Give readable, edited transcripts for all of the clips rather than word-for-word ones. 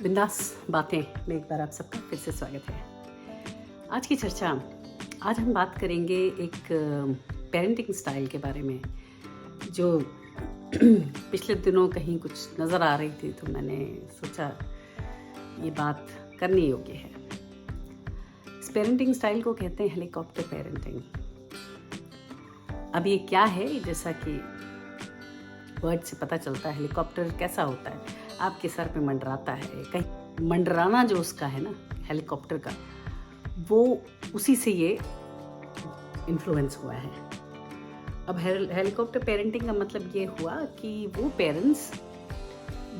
बिंदास बातें में एक बार आप सबका फिर से स्वागत है। आज की चर्चा, आज हम बात करेंगे एक पेरेंटिंग स्टाइल के बारे में जो पिछले दिनों कहीं कुछ नज़र आ रही थी, तो मैंने सोचा ये बात करने योग्य है। इस पेरेंटिंग स्टाइल को कहते हैं हेलीकॉप्टर पेरेंटिंग। अब ये क्या है, जैसा कि वर्ड से पता चलता है, हेलीकॉप्टर कैसा होता है, आपके सर पे मंडराता है। कहीं मंडराना जो उसका है ना, हेलीकॉप्टर का, वो उसी से ये इन्फ्लुएंस हुआ है। अब हेलीकॉप्टर पेरेंटिंग का मतलब ये हुआ कि वो पेरेंट्स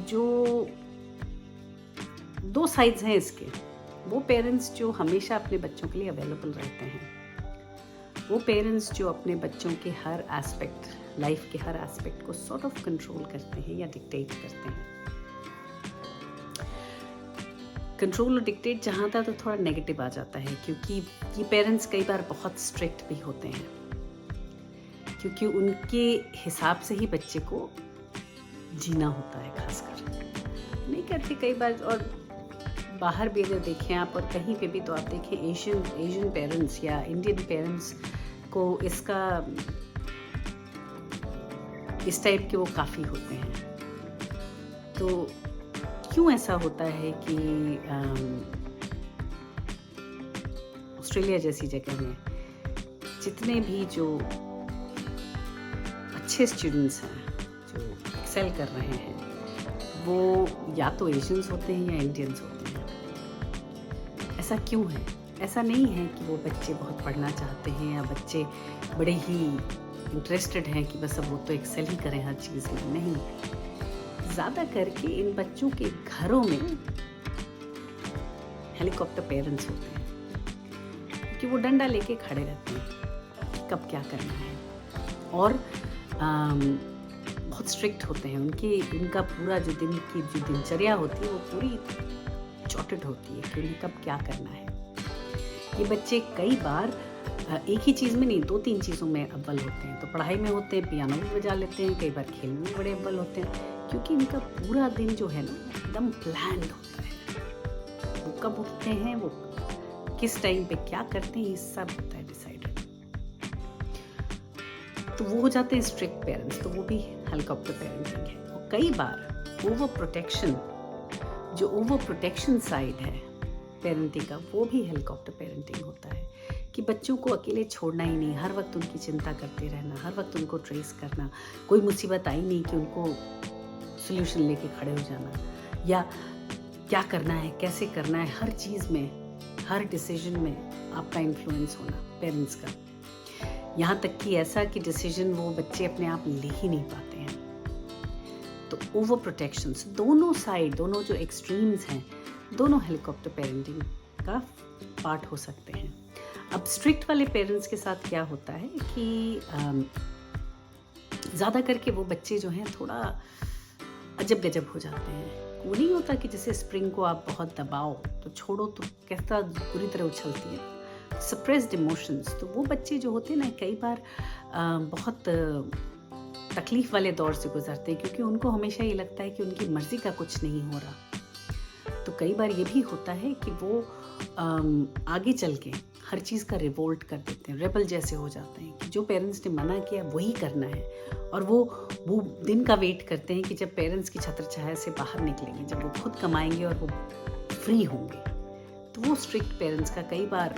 जो दो साइड्स हैं इसके, वो पेरेंट्स जो हमेशा अपने बच्चों के लिए अवेलेबल रहते हैं, वो पेरेंट्स जो अपने बच्चों के हर एस्पेक्ट, लाइफ के हर एस्पेक्ट को सॉर्ट ऑफ कंट्रोल करते हैं या डिक्टेट करते हैं। कंट्रोल और डिक्टेट जहाँ था तो थोड़ा नेगेटिव आ जाता है, क्योंकि ये पेरेंट्स कई बार बहुत स्ट्रिक्ट भी होते हैं, क्योंकि उनके हिसाब से ही बच्चे को जीना होता है। खासकर नहीं करते कई बार, और बाहर भी अगर देखें आप और कहीं पे भी, तो आप देखें एशियन पेरेंट्स या इंडियन पेरेंट्स को इस टाइप के वो काफ़ी होते हैं। तो क्यों ऐसा होता है कि ऑस्ट्रेलिया जैसी जगह में जितने भी जो अच्छे स्टूडेंट्स हैं, जो एक्सेल कर रहे हैं, वो या तो एशियंस होते हैं या इंडियंस होते हैं। ऐसा क्यों है? ऐसा नहीं है कि वो बच्चे बहुत पढ़ना चाहते हैं या बच्चे बड़े ही इंटरेस्टेड हैं कि बस अब वो तो एक्सेल ही करें हर चीज़ में। नहीं, ज़्यादा करके इन बच्चों के घरों में हेलीकॉप्टर पेरेंट्स होते हैं, क्योंकि वो डंडा लेके खड़े रहते हैं कब क्या करना है, और बहुत स्ट्रिक्ट होते हैं। उनका पूरा जो दिन की जो दिनचर्या होती है वो पूरी चौटट होती है कि उन्हें कब क्या करना है। ये बच्चे कई बार एक ही चीज़ में नहीं, 2-3 चीज़ों में अव्वल होते हैं। तो पढ़ाई में होते हैं, पियानो भी बजा लेते हैं, कई बार खेल में बड़े अव्वल होते हैं, क्योंकि इनका पूरा दिन जो है ना एकदम प्लान्ड होता है। वो कब उठते हैं, वो किस टाइम पे क्या करते हैं, ये सब होता है डिसाइडेड। तो वो हो जाते हैं स्ट्रिक्ट पेरेंट्स, तो वो भी हेलीकॉप्टर पेरेंटिंग है। और कई बार ओवर प्रोटेक्शन साइड है पेरेंटिंग का, वो भी हेलीकॉप्टर पेरेंटिंग होता है कि बच्चों को अकेले छोड़ना ही नहीं, हर वक्त उनकी चिंता करते रहना, हर वक्त उनको ट्रेस करना। कोई मुसीबत आई नहीं कि उनको सोल्यूशन लेके खड़े हो जाना, या क्या करना है, कैसे करना है, हर चीज़ में, हर डिसीजन में आपका इन्फ्लुएंस होना पेरेंट्स का। यहाँ तक कि ऐसा कि डिसीजन वो बच्चे अपने आप ले ही नहीं पाते हैं। तो ओवर प्रोटेक्शंस, दोनों साइड, दोनों जो एक्सट्रीम्स हैं, दोनों हेलीकॉप्टर पेरेंटिंग का पार्ट हो सकते हैं। अब स्ट्रिक्ट वाले पेरेंट्स के साथ क्या होता है कि ज़्यादा करके वो बच्चे जो हैं थोड़ा अजब गजब हो जाते हैं। वो नहीं होता कि जैसे स्प्रिंग को आप बहुत दबाओ तो छोड़ो तो कैसा बुरी तरह उछलती है। सप्रेस्ड इमोशंस, तो वो बच्चे जो होते हैं ना, कई बार बहुत तकलीफ़ वाले दौर से गुजरते हैं, क्योंकि उनको हमेशा ये लगता है कि उनकी मर्ज़ी का कुछ नहीं हो रहा। तो कई बार ये भी होता है कि वो आगे चल के हर चीज़ का रिवोल्ट कर देते हैं, रेबल जैसे हो जाते हैं कि जो पेरेंट्स ने मना किया वही करना है, और वो दिन का वेट करते हैं कि जब पेरेंट्स की छत्र छाया से बाहर निकलेंगे, जब वो खुद कमाएंगे और वो फ्री होंगे। तो वो स्ट्रिक्ट पेरेंट्स का कई बार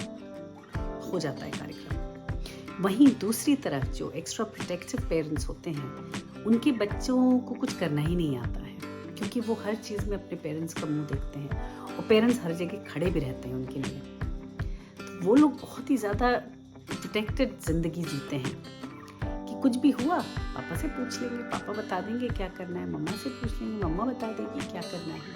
हो जाता है कार्यक्रम। वहीं दूसरी तरफ जो एक्स्ट्रा प्रोटेक्टिव पेरेंट्स होते हैं, उनके बच्चों को कुछ करना ही नहीं आता है, क्योंकि वो हर चीज़ में अपने पेरेंट्स का मुंह देखते हैं, और पेरेंट्स हर जगह खड़े भी रहते हैं उनके लिए। तो वो लोग बहुत ही ज़्यादा प्रोटेक्टेड ज़िंदगी जीते हैं कि कुछ भी हुआ पापा से पूछ लेंगे, पापा बता देंगे क्या करना है, मम्मा से पूछ लेंगे, मम्मा बता देगी क्या करना है।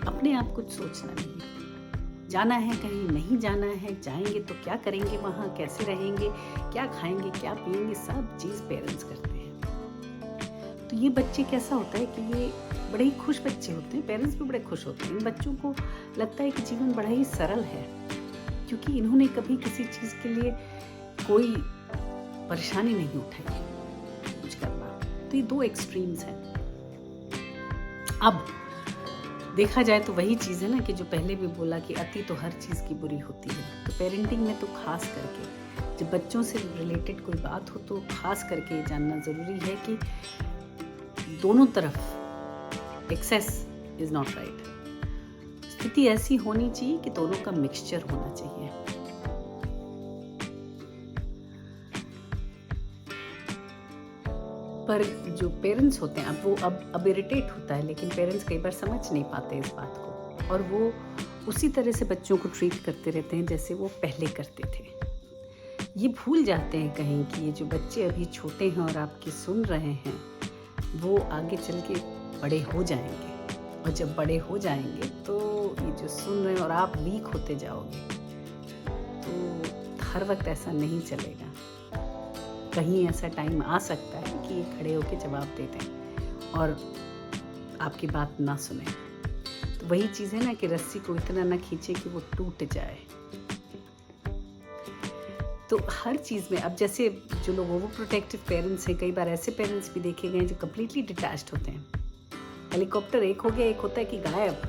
अपने आप कुछ सोचना नहीं, जाना है कहीं, नहीं जाना है, जाएंगे तो क्या करेंगे वहाँ, कैसे रहेंगे, क्या खाएंगे, क्या पिएंगे, सब चीज़ पेरेंट्स करते हैं। तो ये बच्चे कैसा होता है कि ये बड़े ही खुश बच्चे होते हैं, पेरेंट्स भी बड़े खुश होते हैं। इन बच्चों को लगता है कि जीवन बड़ा ही सरल है, क्योंकि इन्होंने कभी किसी चीज़ के लिए कोई परेशानी नहीं उठाई कुछ करना। तो ये दो एक्सट्रीम्स हैं। अब देखा जाए तो वही चीज़ है ना कि जो पहले भी बोला कि अति तो हर चीज़ की बुरी होती है। तो पेरेंटिंग में तो खास करके जब बच्चों से रिलेटेड कोई बात हो तो खास करके ये जानना ज़रूरी है कि दोनों तरफ एक्सेस इज़ नॉट राइट। स्थिति ऐसी होनी चाहिए कि दोनों का मिक्सचर होना चाहिए। पर जो पेरेंट्स होते हैं वो अब इरिटेट होता है, लेकिन पेरेंट्स कई बार समझ नहीं पाते इस बात को, और वो उसी तरह से बच्चों को ट्रीट करते रहते हैं जैसे वो पहले करते थे। ये भूल जाते हैं कहीं कि ये जो बच्चे अभी छोटे हैं और आपकी सुन रहे हैं वो आगे चल के बड़े हो जाएंगे, और जब बड़े हो जाएंगे तो ये जो सुन रहे हैं और आप वीक होते जाओगे, तो हर वक्त ऐसा नहीं चलेगा। कहीं ऐसा टाइम आ सकता है कि ये खड़े होकर जवाब दे दें और आपकी बात ना सुने। तो वही चीज़ है ना कि रस्सी को इतना ना खींचे कि वो टूट जाए। तो हर चीज़ में अब जैसे जो लोग ओवर प्रोटेक्टिव पेरेंट्स हैं, कई बार ऐसे पेरेंट्स भी देखे गए जो कम्प्लीटली डिटैच्ड होते हैं। हेलीकॉप्टर एक हो गया, एक होता है कि गायब,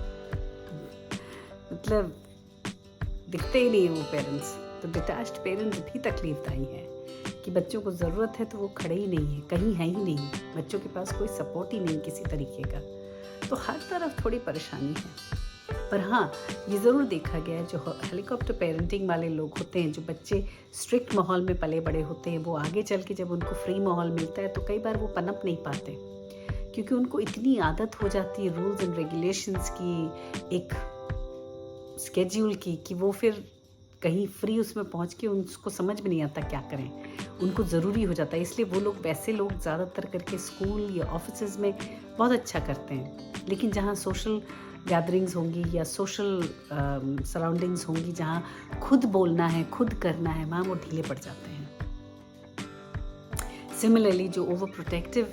मतलब दिखते ही नहीं है वो पेरेंट्स। तो डिटैच्ड पेरेंट्स भी तकलीफदायी हैं कि बच्चों को ज़रूरत है तो वो खड़े ही नहीं है, कहीं है ही नहीं, बच्चों के पास कोई सपोर्ट ही नहीं किसी तरीके का। तो हर तरफ थोड़ी परेशानी है। पर हाँ, ये ज़रूर देखा गया है जो हेलीकॉप्टर पेरेंटिंग वाले लोग होते हैं, जो बच्चे स्ट्रिक्ट माहौल में पले बड़े होते हैं, वो आगे चल के जब उनको फ्री माहौल मिलता है तो कई बार वो पनप नहीं पाते, क्योंकि उनको इतनी आदत हो जाती है रूल्स एंड रेगुलेशंस की, एक स्केड्यूल की, कि वो फिर कहीं फ्री उसमें पहुंच के उनको समझ में नहीं आता क्या करें, उनको ज़रूरी हो जाता है। इसलिए वो लोग, वैसे लोग ज़्यादातर करके स्कूल या ऑफिसेज में बहुत अच्छा करते हैं, लेकिन जहाँ सोशल गैदरिंग्स होंगी या सोशल सराउंडिंग्स होंगी जहाँ खुद बोलना है, खुद करना है, वहाँ वो ढीले पड़ जाते हैं। सिमिलरली जो ओवर प्रोटेक्टिव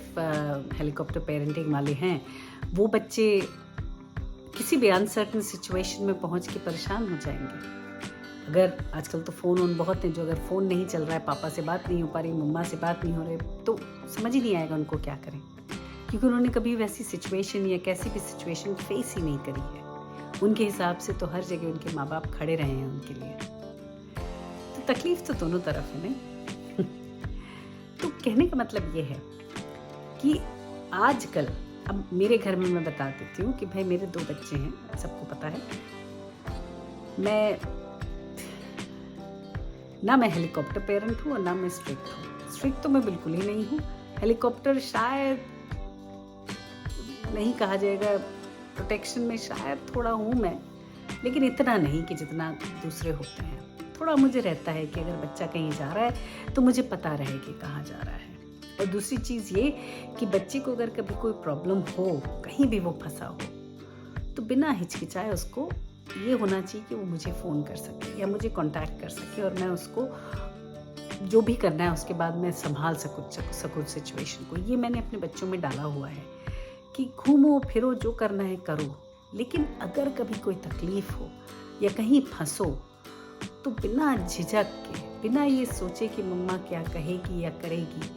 हेलीकॉप्टर पेरेंटिंग वाले हैं, वो बच्चे किसी भी अनसर्टन सिचुएशन में पहुँच के परेशान हो जाएंगे। अगर आजकल तो फ़ोन बहुत हैं, जो अगर फ़ोन नहीं चल रहा है, पापा से बात नहीं हो पा रही, मम्मा से बात नहीं हो रही, तो समझ ही नहीं आएगा उनको क्या करें, क्योंकि उन्होंने कभी वैसी सिचुएशन या कैसी भी सिचुएशन फेस ही नहीं करी है। उनके हिसाब से तो हर जगह उनके माँ बाप खड़े रहे हैं उनके लिए। तो तकलीफ तो दोनों तरफ है नहीं। तो कहने का मतलब ये है कि आजकल, अब मेरे घर में मैं बता देती हूँ कि भाई मेरे 2 बच्चे हैं, सबको पता है। मैं हेलीकॉप्टर पेरेंट हूँ और ना मैं स्ट्रिक्ट हूँ। स्ट्रिक्ट तो मैं बिल्कुल ही नहीं हूँ। हेलीकॉप्टर शायद नहीं कहा जाएगा, प्रोटेक्शन में शायद थोड़ा हूँ मैं, लेकिन इतना नहीं कि जितना दूसरे होते हैं। थोड़ा मुझे रहता है कि अगर बच्चा कहीं जा रहा है तो मुझे पता रहे कि कहाँ जा रहा है। और दूसरी चीज़ ये कि बच्चे को अगर कभी कोई प्रॉब्लम हो, कहीं भी वो फंसा हो, तो बिना हिचकिचाए उसको ये होना चाहिए कि वो मुझे फ़ोन कर सके या मुझे कांटेक्ट कर सके, और मैं उसको जो भी करना है उसके बाद मैं संभाल सकूँ सिचुएशन को। ये मैंने अपने बच्चों में डाला हुआ है कि घूमो फिरो, जो करना है करो, लेकिन अगर कभी कोई तकलीफ़ हो या कहीं फंसो तो बिना झिझक के, बिना ये सोचे कि मम्मा क्या कहेगी या करेगी,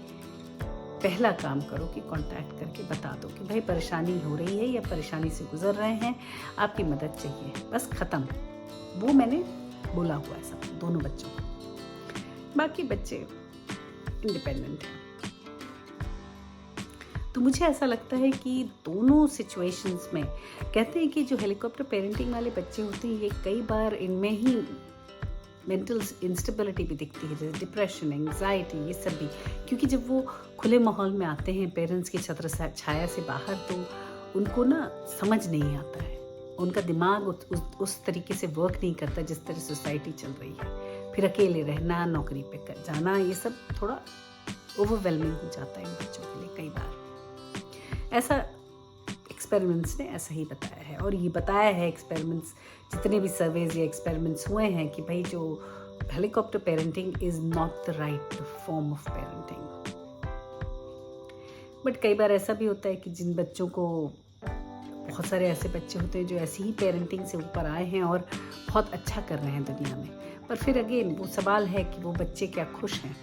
पहला काम करो कि कांटेक्ट करके बता दो कि भाई परेशानी हो रही है या परेशानी से गुजर रहे हैं, आपकी मदद चाहिए, बस ख़त्म। वो मैंने बोला हुआ है सब दोनों बच्चों को। बाकी बच्चे इंडिपेंडेंट हैं। तो मुझे ऐसा लगता है कि दोनों सिचुएशंस में, कहते हैं कि जो हेलीकॉप्टर पेरेंटिंग वाले बच्चे होते हैं, ये कई बार इनमें ही मेंटल इंस्टेबिलिटी भी दिखती है, जैसे डिप्रेशन, एंग्जाइटी, ये सब भी, क्योंकि जब वो खुले माहौल में आते हैं पेरेंट्स की छत्र छाया से बाहर, तो उनको ना समझ नहीं आता है, उनका दिमाग उस तरीके से वर्क नहीं करता जिस तरह सोसाइटी चल रही है। फिर अकेले रहना, नौकरी पे कर जाना, ये सब थोड़ा ओवरवेलमिंग हो जाता है इन बच्चों के लिए कई बार। ऐसा एक्सपेरिमेंट्स ने ऐसा ही बताया है, और ये बताया है एक्सपेरिमेंट्स, जितने भी सर्वेज या एक्सपेरिमेंट्स हुए हैं, कि भाई जो helicopter parenting is not the right form of parenting. But कई बार ऐसा भी होता है कि जिन बच्चों को, बहुत सारे ऐसे बच्चे होते हैं जो ऐसी ही पेरेंटिंग से ऊपर आए हैं और बहुत अच्छा कर रहे हैं दुनिया में, पर फिर अगेन वो सवाल है कि वो बच्चे क्या खुश हैं।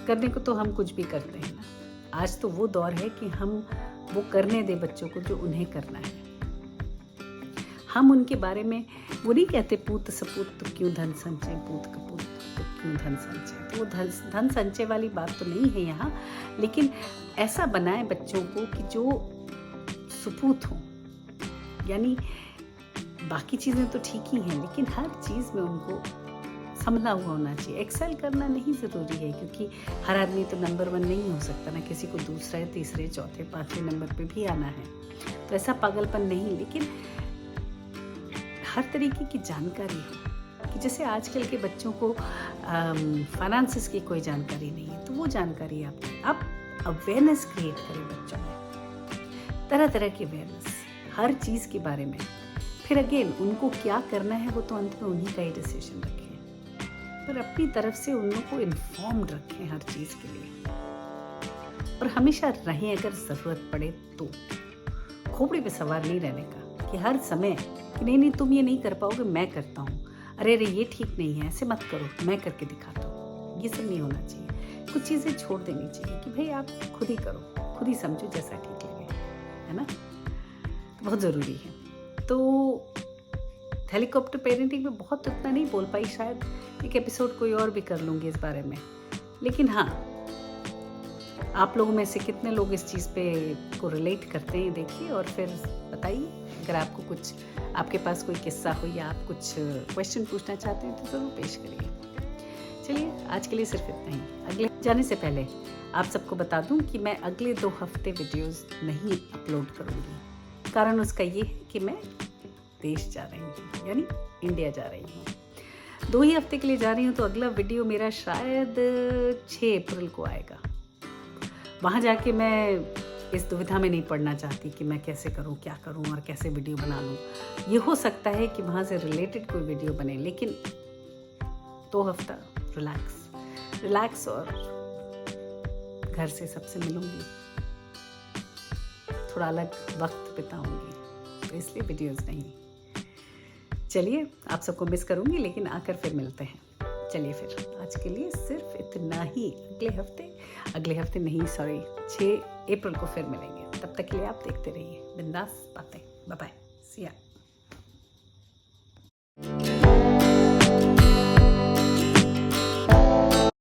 करने को तो हम कुछ भी करते हैं ना, आज तो वो दौर है कि हम वो करने दें बच्चों को जो उन्हें करना है। हम उनके बारे में वो नहीं कहते पूत सपूत तो क्यों धन संचय, पूत कपूत तो क्यों धन संचय। तो वो धन संचय वाली बात तो नहीं है यहाँ, लेकिन ऐसा बनाए बच्चों को कि जो सुपूत हो, यानी बाकी चीज़ें तो ठीक ही हैं लेकिन हर चीज़ में उनको समझना हुआ होना चाहिए। एक्सेल करना नहीं ज़रूरी है, क्योंकि हर आदमी तो नंबर 1 नहीं हो सकता ना, किसी को दूसरे, तीसरे, चौथे, 5वें नंबर पे भी आना है। तो ऐसा पागलपन नहीं, लेकिन हर तरीके की जानकारी हो कि जैसे आजकल के बच्चों को फाइनेंसेस की कोई जानकारी नहीं है, तो वो जानकारी आप अवेयरनेस क्रिएट करें बच्चों में, तरह तरह की अवेयरनेस हर चीज़ के बारे में। फिर अगेन उनको क्या करना है वो तो अंत में उन्हीं का ही डिसीजन रखें, पर अपनी तरफ से उन लोगों को इन्फॉर्म्ड रखें हर चीज़ के लिए, और हमेशा रहें अगर ज़रूरत पड़े तो। खोपड़ी पे सवार नहीं रहने का कि हर समय कि नहीं तुम ये नहीं कर पाओगे, मैं करता हूँ, अरे ये ठीक नहीं है, ऐसे मत करो, मैं करके दिखाता हूँ। ये सब नहीं होना चाहिए। कुछ चीज़ें छोड़ देनी चाहिए कि भाई आप खुद ही करो, खुद ही समझो जैसा ठीक लगे, है ना। बहुत ज़रूरी है। तो हेलीकॉप्टर पेरेंटिंग में बहुत उतना नहीं बोल पाई, शायद एक एपिसोड कोई और भी कर लूँगी इस बारे में। लेकिन हाँ, आप लोगों में से कितने लोग इस चीज़ पे को रिलेट करते हैं देखिए, और फिर बताइए। अगर आपको कुछ, आपके पास कोई किस्सा हो या आप कुछ क्वेश्चन पूछना चाहते हैं तो ज़रूर पेश करिए। चलिए आज के लिए सिर्फ इतना ही। अगले जाने से पहले आप सबको बता दूं कि मैं अगले 2 हफ्ते वीडियोस नहीं अपलोड करूँगी। कारण उसका ये है कि मैं देश जा रही हूँ, यानी इंडिया जा रही हूँ। 2 ही हफ्ते के लिए जा रही हूँ, तो अगला वीडियो मेरा शायद 6 अप्रैल को आएगा। वहाँ जाके मैं इस दुविधा में नहीं पड़ना चाहती कि मैं कैसे करूँ, क्या करूँ और कैसे वीडियो बना लूँ। ये हो सकता है कि वहाँ से रिलेटेड कोई वीडियो बने, लेकिन 2 हफ्ता रिलैक्स और घर से सबसे मिलूँगी, थोड़ा अलग वक्त बिताऊँगी, तो इसलिए वीडियोज़ नहीं। चलिए आप सबको मिस करूँगी, लेकिन आकर फिर मिलते हैं। चलिए फिर आज के लिए सिर्फ इतना ही। अगले हफ्ते नहीं, सॉरी 6 अप्रैल को फिर मिलेंगे। तब तक के लिए आप देखते रहिए बिंदास बातें। बाय बाय, सी या।